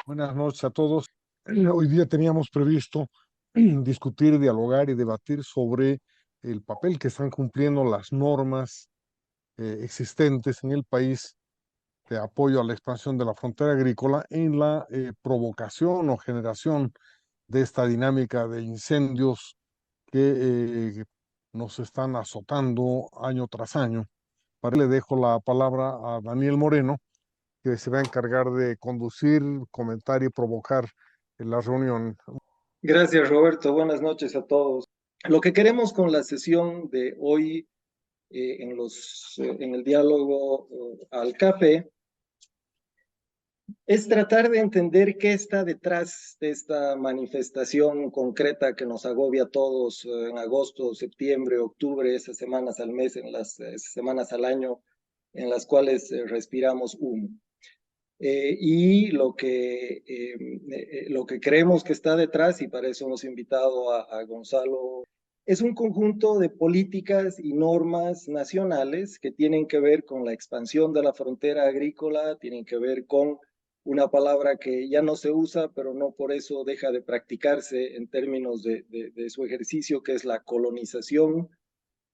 Buenas noches a todos. Hoy día teníamos previsto discutir, dialogar y debatir sobre el papel que están cumpliendo las normas existentes en el país de apoyo a la expansión de la frontera agrícola en la provocación o generación de esta dinámica de incendios que nos están azotando año tras año. Para ello le dejo la palabra a Daniel Moreno, que se va a encargar de conducir, comentar y provocar en la reunión. Gracias, Roberto. Buenas noches a todos. Lo que queremos con la sesión de hoy en el diálogo al café es tratar de entender qué está detrás de esta manifestación concreta que nos agobia a todos en agosto, septiembre, octubre, esas semanas al mes, en las semanas al año en las cuales respiramos humo. Y lo que creemos que está detrás, y para eso hemos invitado a Gonzalo, es un conjunto de políticas y normas nacionales que tienen que ver con la expansión de la frontera agrícola, tienen que ver con una palabra que ya no se usa, pero no por eso deja de practicarse en términos de su ejercicio, que es la colonización,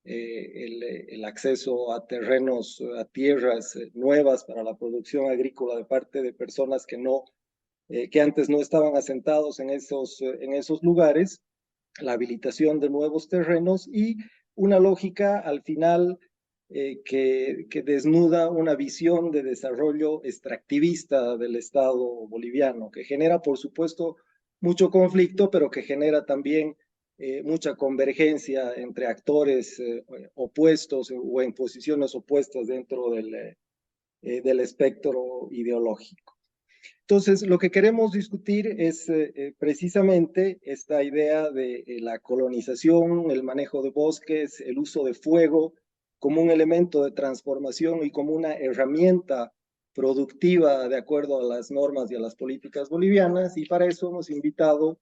el acceso a terrenos, a tierras nuevas para la producción agrícola de parte de personas que antes no estaban asentados en esos lugares, la habilitación de nuevos terrenos y una lógica al final que desnuda una visión de desarrollo extractivista del Estado boliviano, que genera, por supuesto, mucho conflicto, pero que genera también mucha convergencia entre actores opuestos o en posiciones opuestas dentro del espectro ideológico. Entonces, lo que queremos discutir es precisamente esta idea de la colonización, el manejo de bosques, el uso de fuego como un elemento de transformación y como una herramienta productiva de acuerdo a las normas y a las políticas bolivianas. Y para eso hemos invitado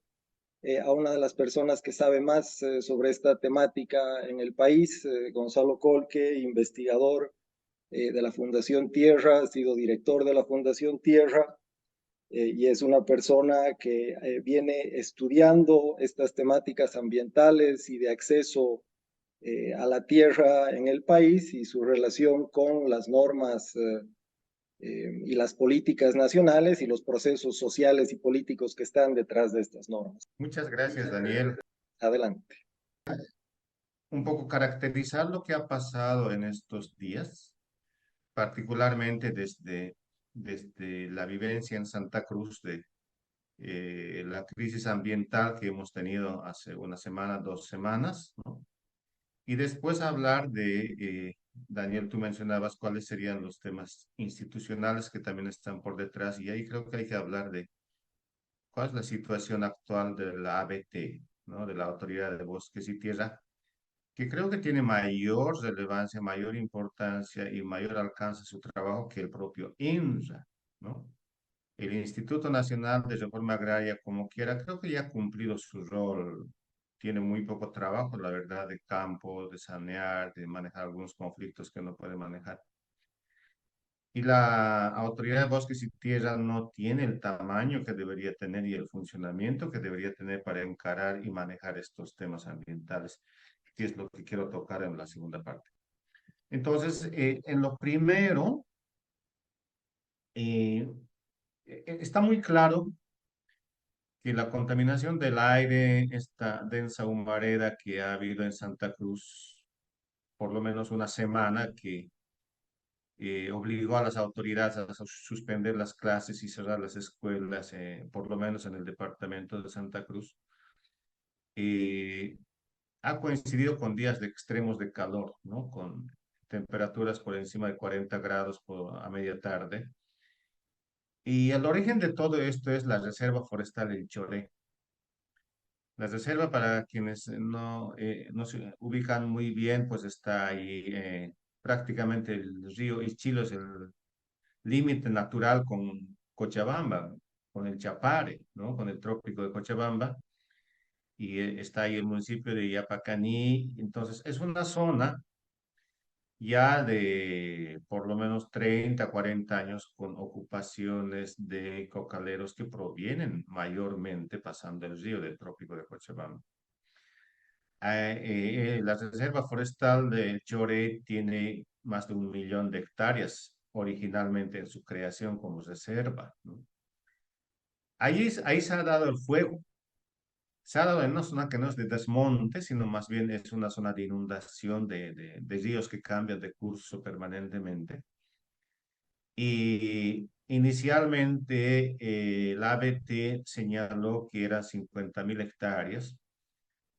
a una de las personas que sabe más sobre esta temática en el país, Gonzalo Colque, investigador de la Fundación Tierra, ha sido director de la Fundación Tierra y es una persona que viene estudiando estas temáticas ambientales y de acceso a la tierra en el país y su relación con las normas y las políticas nacionales y los procesos sociales y políticos que están detrás de estas normas. Muchas gracias, Daniel. Adelante. Un poco caracterizar lo que ha pasado en estos días, particularmente desde la vivencia en Santa Cruz de la crisis ambiental que hemos tenido hace una semana, 2 semanas, ¿no? Y después hablar Daniel, tú mencionabas cuáles serían los temas institucionales que también están por detrás, y ahí creo que hay que hablar de cuál es la situación actual de la ABT, ¿no? De la Autoridad de Bosques y Tierra, que creo que tiene mayor relevancia, mayor importancia y mayor alcance su trabajo que el propio INRA, ¿no? El Instituto Nacional de Reforma Agraria, como quiera, creo que ya ha cumplido su rol. Tiene muy poco trabajo, la verdad, de campo, de sanear, de manejar algunos conflictos que no puede manejar. Y la Autoridad de Bosques y Tierra no tiene el tamaño que debería tener y el funcionamiento que debería tener para encarar y manejar estos temas ambientales, que es lo que quiero tocar en la segunda parte. Entonces, en lo primero, está muy claro que la contaminación del aire, esta densa humareda que ha habido en Santa Cruz por lo menos una semana, que obligó a las autoridades a suspender las clases y cerrar las escuelas, por lo menos en el departamento de Santa Cruz, eh, ha coincidido con días de extremos de calor, ¿no? Con temperaturas por encima de 40 grados a media tarde. Y el origen de todo esto es la Reserva Forestal El Choré. La reserva, para quienes no se ubican muy bien, pues está ahí prácticamente el río Ischilo es el límite natural con Cochabamba, con el Chapare, ¿no? Con el trópico de Cochabamba, y está ahí el municipio de Yapacaní. Entonces, es una zona ya de por lo menos 30, 40 años con ocupaciones de cocaleros que provienen mayormente pasando el río del trópico de Cochabamba. La reserva forestal de Choré tiene más de 1 millón de hectáreas originalmente en su creación como reserva, ¿no? Ahí se ha dado el fuego. Se ha dado en una zona que no es de desmonte, sino más bien es una zona de inundación de ríos que cambian de curso permanentemente. Y inicialmente la ABT señaló que eran 50.000 hectáreas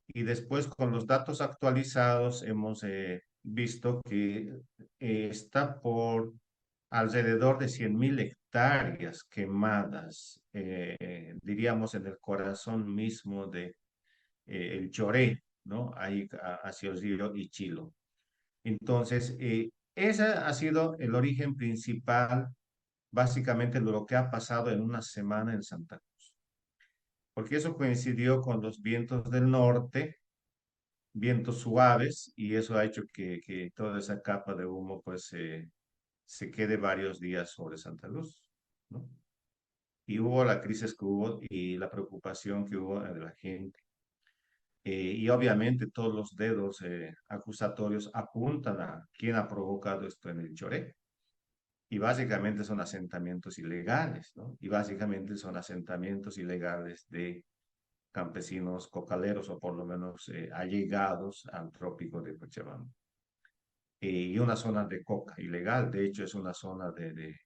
y después con los datos actualizados hemos visto que está por alrededor de 100.000 hectáreas quemadas, diríamos en el corazón mismo de el Choré, ¿no? Ahí hacia el río Ichilo. Entonces, ese ha sido el origen principal, básicamente, de lo que ha pasado en una semana en Santa Cruz. Porque eso coincidió con los vientos del norte, vientos suaves, y eso ha hecho que toda esa capa de humo, pues, se quede varios días sobre Santa Cruz, ¿no? Y hubo la crisis que hubo y la preocupación que hubo de la gente. Y obviamente todos los dedos acusatorios apuntan a quién ha provocado esto en el Choré. Y básicamente son asentamientos ilegales, ¿no? Y básicamente son asentamientos ilegales de campesinos cocaleros o por lo menos allegados al trópico de Cochabamba. Y una zona de coca ilegal, de hecho es una zona de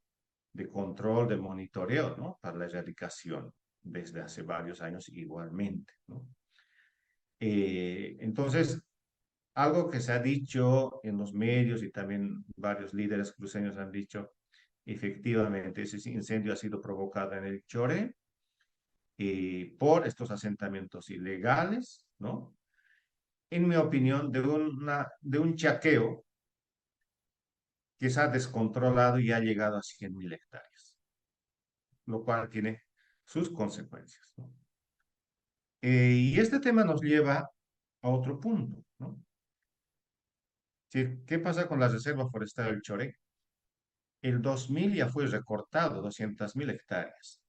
control, de monitoreo, ¿no? Para la erradicación desde hace varios años igualmente, ¿no? Entonces, algo que se ha dicho en los medios y también varios líderes cruceños han dicho, efectivamente, ese incendio ha sido provocado en el Choré por estos asentamientos ilegales, ¿no? En mi opinión, de un chaqueo que se ha descontrolado y ha llegado a 100.000 hectáreas, lo cual tiene sus consecuencias, ¿no? Y este tema nos lleva a otro punto, ¿no? Sí, ¿qué pasa con la reserva forestal del Choré? El 2000 ya fue recortado, 200.000 hectáreas.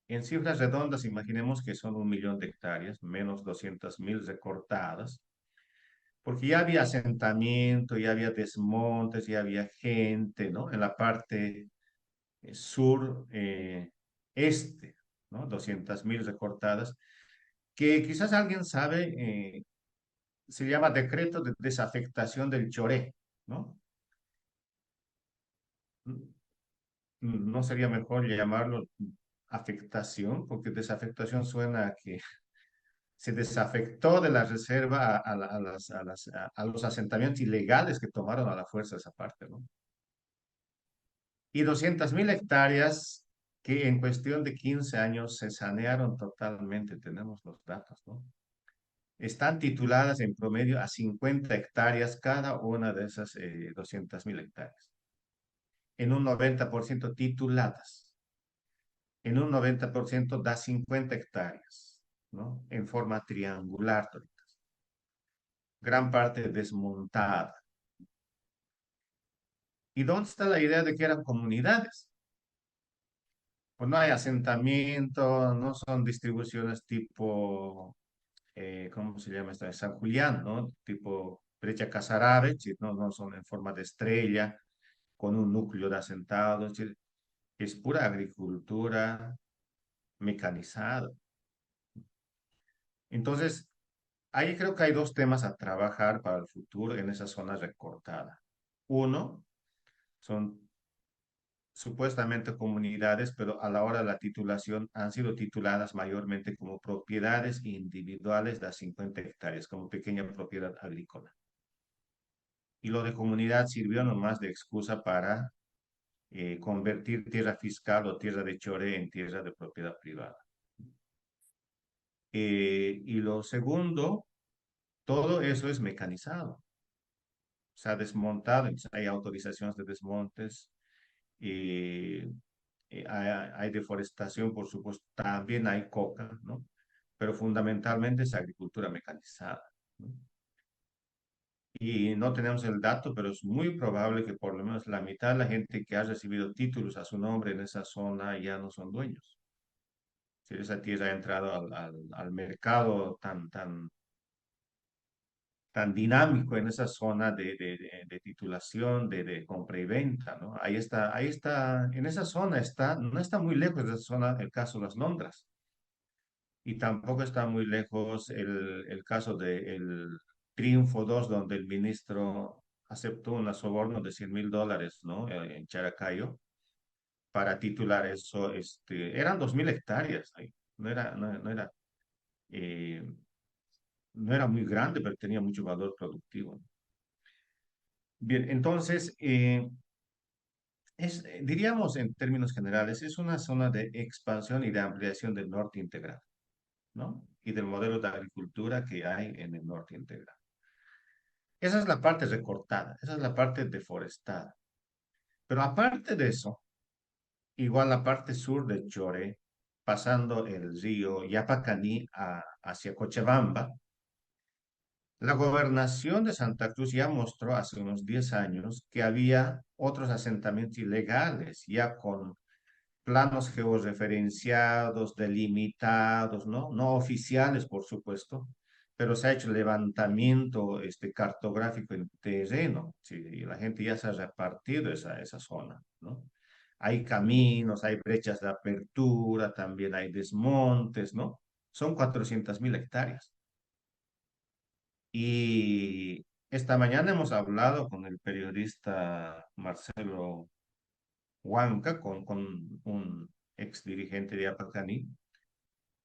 En cifras redondas, imaginemos que son 1 millón de hectáreas, menos 200.000 recortadas, porque ya había asentamiento, ya había desmontes, ya había gente, ¿no? En la parte sur, este, ¿no? 200.000 recortadas, que quizás alguien sabe, se llama decreto de desafectación del Choré, ¿no? ¿No sería mejor llamarlo afectación? Porque desafectación suena a que se desafectó de la reserva a los asentamientos ilegales que tomaron a la fuerza esa parte, ¿no? Y 200.000 hectáreas que en cuestión de 15 años se sanearon totalmente, tenemos los datos, ¿no? Están tituladas en promedio a 50 hectáreas cada una de esas 200.000 hectáreas. En un 90% tituladas. En un 90% da 50 hectáreas, ¿no? En forma triangular, gran parte desmontada. ¿Y dónde está la idea de que eran comunidades? Pues no hay asentamiento, no son distribuciones tipo, ¿cómo se llama esta? San Julián, ¿no? Tipo brecha Casarabe, no, no son en forma de estrella, con un núcleo de asentados, es pura agricultura mecanizada. Entonces, ahí creo que hay dos temas a trabajar para el futuro en esa zona recortada. Uno, son supuestamente comunidades, pero a la hora de la titulación han sido tituladas mayormente como propiedades individuales de 50 hectáreas, como pequeña propiedad agrícola. Y lo de comunidad sirvió nomás de excusa para convertir tierra fiscal o tierra de chore en tierra de propiedad privada. Y lo segundo, todo eso es mecanizado. Se ha desmontado, hay autorizaciones de desmontes, y hay deforestación, por supuesto, también hay coca, ¿no? Pero fundamentalmente es agricultura mecanizada, ¿no? y no tenemos el dato, pero es muy probable que por lo menos la mitad de la gente que ha recibido títulos a su nombre en esa zona ya no son dueños. Si esa tierra ha entrado al mercado tan dinámico en esa zona de titulación, de compra y venta, ¿no? Ahí está, en esa zona está, no está muy lejos de esa zona el caso de las Londras. Y tampoco está muy lejos el caso del Triunfo 2, donde el ministro aceptó un soborno de $100.000, ¿no? En Characayo, para titular eso. Eran 2.000 hectáreas ahí. Eh, no era muy grande, pero tenía mucho valor productivo. Bien, entonces, diríamos en términos generales, es una zona de expansión y de ampliación del norte integral, ¿no? Y del modelo de agricultura que hay en el norte integral. Esa es la parte recortada, esa es la parte deforestada. Pero aparte de eso, igual la parte sur de Chore, pasando el río Yapacaní hacia Cochabamba, la gobernación de Santa Cruz ya mostró hace unos 10 años que había otros asentamientos ilegales, ya con planos georreferenciados, delimitados, ¿no? No oficiales, por supuesto, pero se ha hecho levantamiento cartográfico en terreno, ¿sí? Y la gente ya se ha repartido esa zona, ¿no? Hay caminos, hay brechas de apertura, también hay desmontes, ¿no? Son 400.000 hectáreas. Y esta mañana hemos hablado con el periodista Marcelo Huanca, con un ex dirigente de Apacaní,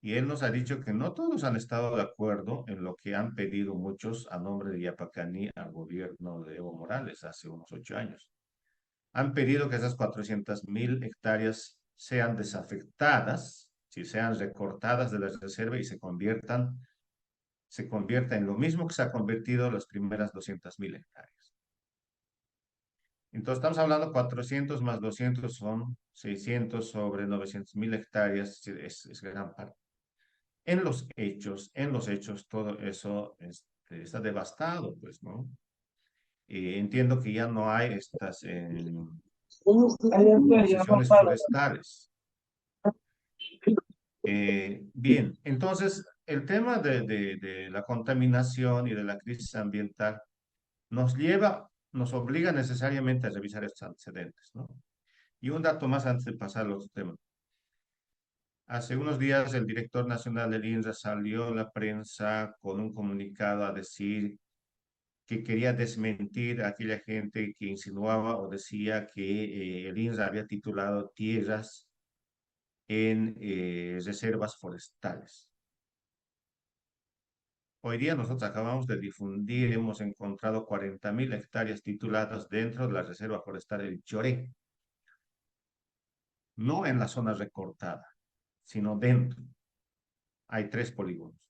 y él nos ha dicho que no todos han estado de acuerdo en lo que han pedido muchos a nombre de Yapacaní al gobierno de Evo Morales hace unos 8 años. Han pedido que esas 400.000 hectáreas sean desafectadas, si sean recortadas de la reserva y se convierta en lo mismo que se ha convertido las primeras 200.000 hectáreas. Entonces estamos hablando 400 más 200 son 600 sobre 900.000 hectáreas, es gran parte. En los hechos, todo eso está devastado, pues, ¿no? Entiendo que ya no hay estas posiciones forestales. Bien, entonces el tema de la contaminación y de la crisis ambiental nos obliga necesariamente a revisar estos antecedentes, ¿no? Y un dato más antes de pasar al otro tema. Hace unos días el director nacional del INRA salió a la prensa con un comunicado a decir que quería desmentir a aquella gente que insinuaba o decía que el INRA había titulado tierras en reservas forestales. Hoy día nosotros acabamos de difundir, hemos encontrado 40.000 hectáreas tituladas dentro de la Reserva Forestal del Choré, no en la zona recortada, sino dentro. Hay 3 polígonos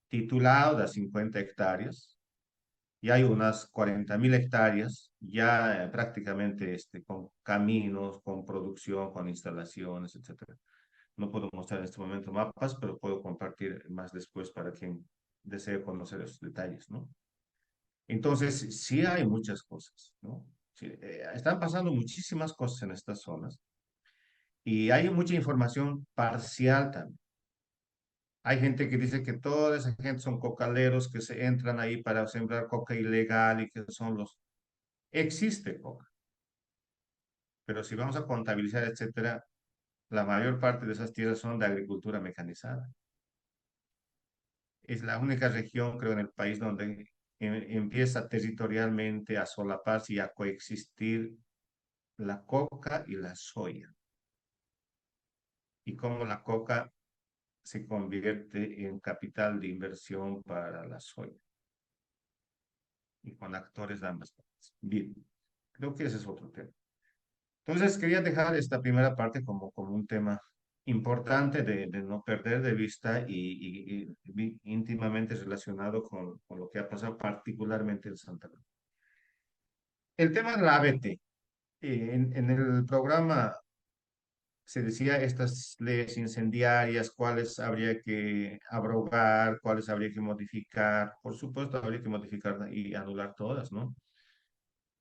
titulados a 50 hectáreas y hay unas 40.000 hectáreas ya prácticamente con caminos, con producción, con instalaciones, etcétera. No puedo mostrar en este momento mapas, pero puedo compartir más después para quien desee conocer esos detalles, ¿no? Entonces, sí hay muchas cosas, ¿no? Sí, están pasando muchísimas cosas en estas zonas y hay mucha información parcial también. Hay gente que dice que toda esa gente son cocaleros que se entran ahí para sembrar coca ilegal y que son los... Existe coca, pero si vamos a contabilizar, etcétera, la mayor parte de esas tierras son de agricultura mecanizada. Es la única región, creo, en el país donde empieza territorialmente a solaparse y a coexistir la coca y la soya. Y cómo la coca se convierte en capital de inversión para la soya. Y con actores de ambas partes. Bien, creo que ese es otro tema. Entonces, quería dejar esta primera parte como un tema importante de no perder de vista y íntimamente relacionado con lo que ha pasado particularmente en Santa Cruz. El tema de la ABT. En el programa se decía estas leyes incendiarias, cuáles habría que abrogar, cuáles habría que modificar. Por supuesto, habría que modificar y anular todas, ¿no?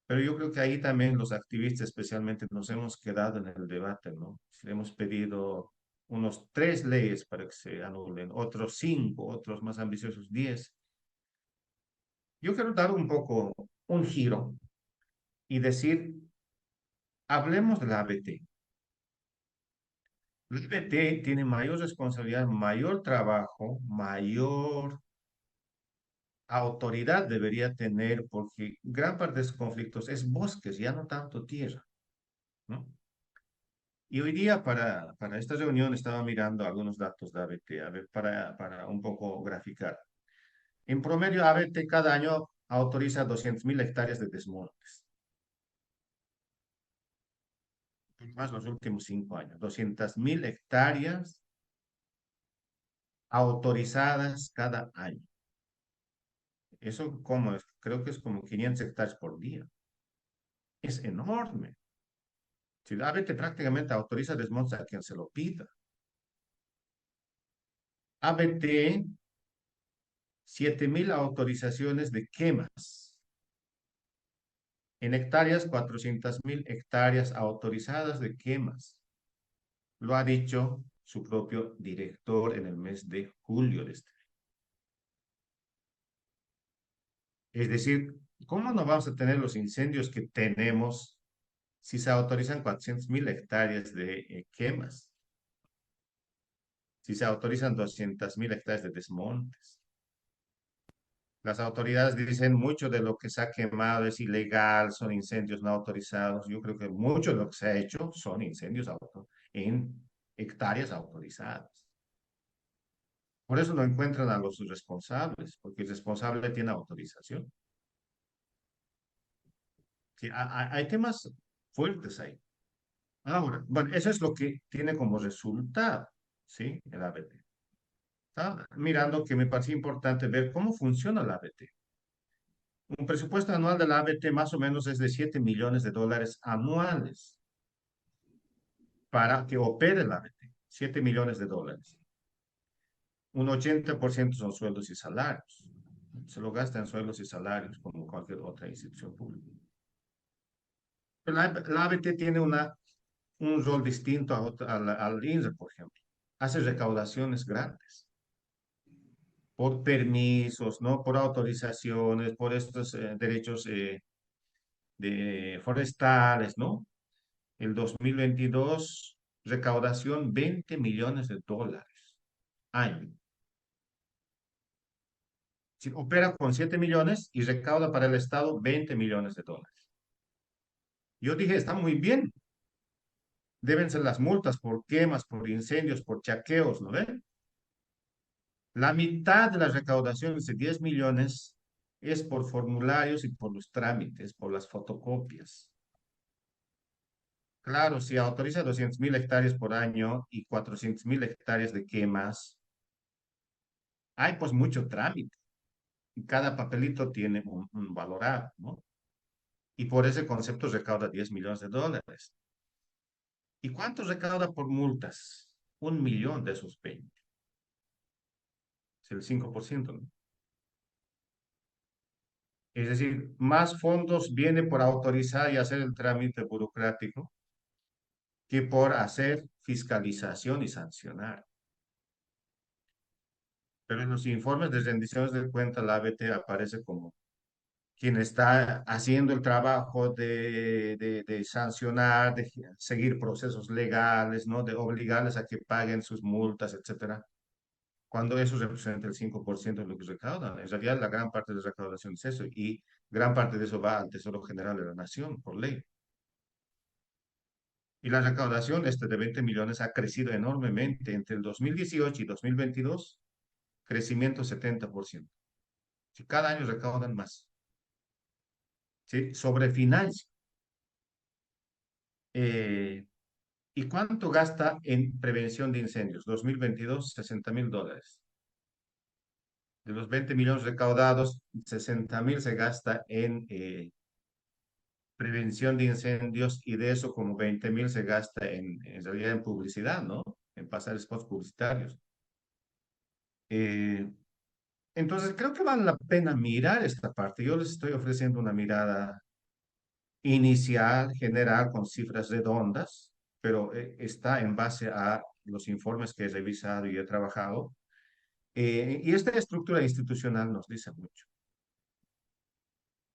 Pero yo creo que ahí también los activistas especialmente nos hemos quedado en el debate, ¿no? Hemos pedido unos 3 leyes para que se anulen, otros 5, otros más ambiciosos 10. Yo quiero dar un poco un giro y decir, hablemos de la ABT. La ABT tiene mayor responsabilidad, mayor trabajo, mayor autoridad debería tener porque gran parte de sus conflictos es bosques, ya no tanto tierra, ¿no? Y hoy día para esta reunión estaba mirando algunos datos de ABT, a ver, para un poco graficar. En promedio, ABT cada año autoriza 200.000 hectáreas de desmontes, más los últimos 5 años, 200.000 hectáreas autorizadas cada año. Eso como es, creo que es como 500 hectáreas por día. Es enorme. Si la ABT prácticamente autoriza desmontes a quien se lo pida. ABT, 7.000 autorizaciones de quemas. En hectáreas, 400.000 hectáreas autorizadas de quemas. Lo ha dicho su propio director en el mes de julio de este año. Es decir, ¿cómo no vamos a tener los incendios que tenemos si se autorizan 400.000 hectáreas de quemas? Si se autorizan 200.000 hectáreas de desmontes. Las autoridades dicen mucho de lo que se ha quemado es ilegal, son incendios no autorizados. Yo creo que mucho de lo que se ha hecho son incendios en hectáreas autorizadas. Por eso no encuentran a los responsables, porque el responsable tiene autorización. Sí, hay temas fuertes ahí. Ahora, bueno, eso es lo que tiene como resultado, ¿sí? El ABT. Estaba mirando que me parecía importante ver cómo funciona el ABT. Un presupuesto anual de la ABT más o menos es de 7 millones de dólares anuales para que opere la ABT. 7 millones de dólares. Un 80% son sueldos y salarios. Se lo gasta en sueldos y salarios como cualquier otra institución pública. Pero la ABT tiene un rol distinto al INRE, por ejemplo. Hace recaudaciones grandes por permisos, ¿no? Por autorizaciones, por estos derechos forestales, ¿no? El 2022, recaudación 20 millones de dólares año. Si opera con 7 millones y recauda para el Estado 20 millones de dólares. Yo dije, está muy bien. Deben ser las multas por quemas, por incendios, por chaqueos, ¿no ven? La mitad de las recaudaciones de 10 millones es por formularios y por los trámites, por las fotocopias. Claro, si autoriza 200.000 hectáreas por año y 400.000 hectáreas de quemas, hay pues mucho trámite. Y cada papelito tiene un valorado, ¿no? Y por ese concepto recauda 10 millones de dólares. ¿Y cuánto recauda por multas? 1 millón de esos 20. Es el 5%, ¿no? Es decir, más fondos viene por autorizar y hacer el trámite burocrático que por hacer fiscalización y sancionar. Pero en los informes de rendiciones de cuenta, la ABT aparece como quien está haciendo el trabajo de sancionar, de seguir procesos legales, ¿no? De obligarles a que paguen sus multas, etcétera, cuando eso representa el 5% de lo que recaudan. En realidad, la gran parte de la recaudación es eso, y gran parte de eso va al Tesoro General de la Nación, por ley. Y la recaudación de 20 millones ha crecido enormemente entre el 2018 y 2022, crecimiento 70%. Si cada año recaudan más. ¿Sí? Sobre financia. ¿Y cuánto gasta en prevención de incendios? 2022, 60.000 dólares. De los 20 millones recaudados, 60.000 se gasta en prevención de incendios y de eso como 20.000 se gasta en realidad en publicidad, ¿no? En pasar spots publicitarios. Eh, entonces creo que vale la pena mirar esta parte. Yo les estoy ofreciendo una mirada inicial, general, con cifras redondas, pero está en base a los informes que he revisado y he trabajado. Y esta estructura institucional nos dice mucho.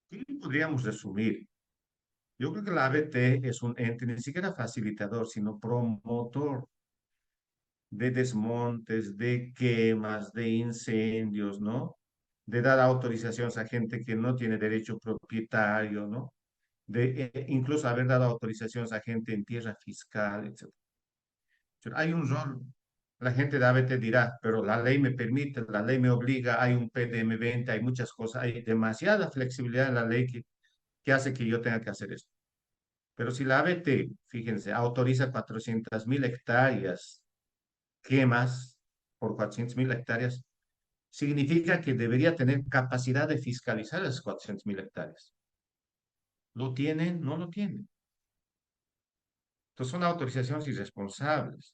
¿Qué podríamos resumir? Yo creo que la ABT es un ente ni siquiera facilitador, sino promotor de desmontes, de quemas, de incendios, ¿no? De dar autorizaciones a gente que no tiene derecho propietario, ¿no? De incluso haber dado autorizaciones a gente en tierra fiscal, etc. Hay un rol. La gente de ABT dirá, pero la ley me permite, la ley me obliga, hay un PDM 20, hay muchas cosas, hay demasiada flexibilidad en la ley que hace que yo tenga que hacer esto. Pero si la ABT, fíjense, autoriza 400.000 hectáreas, quemas por 400.000 hectáreas, significa que debería tener capacidad de fiscalizar esas 400.000 hectáreas. ¿Lo tienen? No lo tienen. Entonces son autorizaciones irresponsables.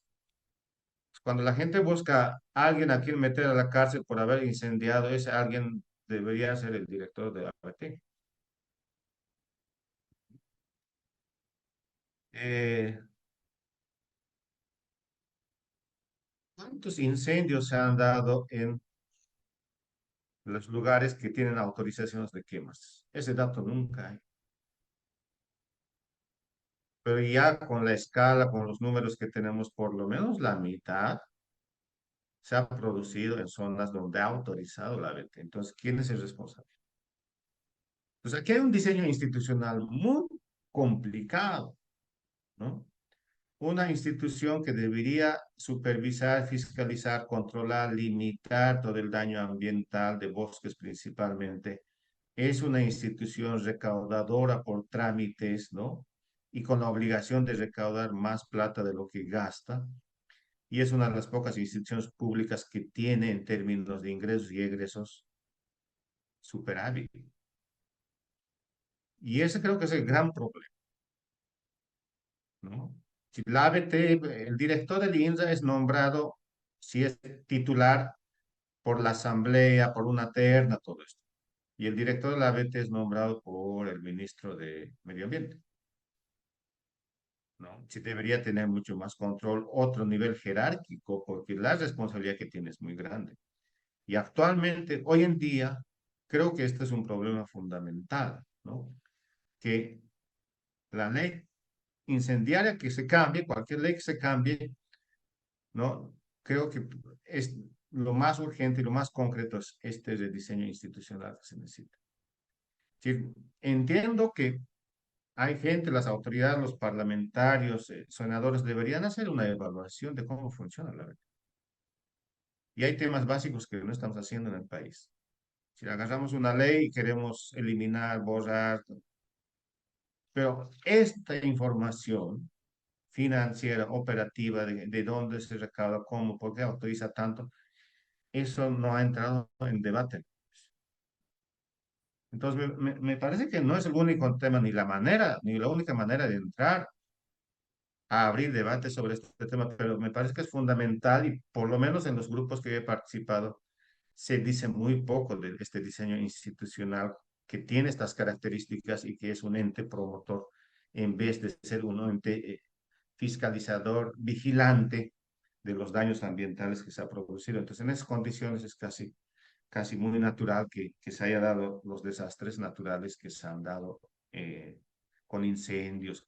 Cuando la gente busca a alguien a quien meter a la cárcel por haber incendiado, ese alguien debería ser el director de ABT. ¿Cuántos incendios se han dado en los lugares que tienen autorizaciones de quemas? Ese dato nunca hay. Pero ya con la escala, con los números que tenemos, por lo menos la mitad se ha producido en zonas donde ha autorizado la ABT. Entonces, ¿quién es el responsable? Pues aquí hay un diseño institucional muy complicado, ¿no? Una institución que debería supervisar, fiscalizar, controlar, limitar todo el daño ambiental de bosques principalmente, es una institución recaudadora por trámites, ¿no? Y con la obligación de recaudar más plata de lo que gasta. Y es una de las pocas instituciones públicas que tiene en términos de ingresos y egresos superávit. Y ese creo que es el gran problema, ¿no? Si la ABT, el director del INSA es nombrado, si es titular, por la asamblea, por una terna, todo esto. Y el director de la ABT es nombrado por el ministro de Medio Ambiente, ¿no? Si debería tener mucho más control, otro nivel jerárquico, porque la responsabilidad que tiene es muy grande. Y actualmente, hoy en día, creo que este es un problema fundamental, ¿no? Que la ley incendiaria que se cambie, cualquier ley que se cambie, ¿no? Creo que es lo más urgente y lo más concreto es este rediseño institucional que se necesita. Sí, entiendo que hay gente, las autoridades, los parlamentarios, senadores, deberían hacer una evaluación de cómo funciona la ley. Y hay temas básicos que no estamos haciendo en el país. Si agarramos una ley y queremos eliminar, borrar, pero esta información financiera, operativa, de dónde se recauda, cómo, por qué autoriza tanto, eso no ha entrado en debate. Entonces, me parece que no es el único tema, ni la manera, ni la única manera de entrar a abrir debate sobre este tema, pero me parece que es fundamental y por lo menos en los grupos que he participado, se dice muy poco de este diseño institucional que tiene estas características y que es un ente promotor en vez de ser un ente fiscalizador, vigilante de los daños ambientales que se ha producido. Entonces, en esas condiciones es casi muy natural que se haya dado los desastres naturales que se han dado con incendios,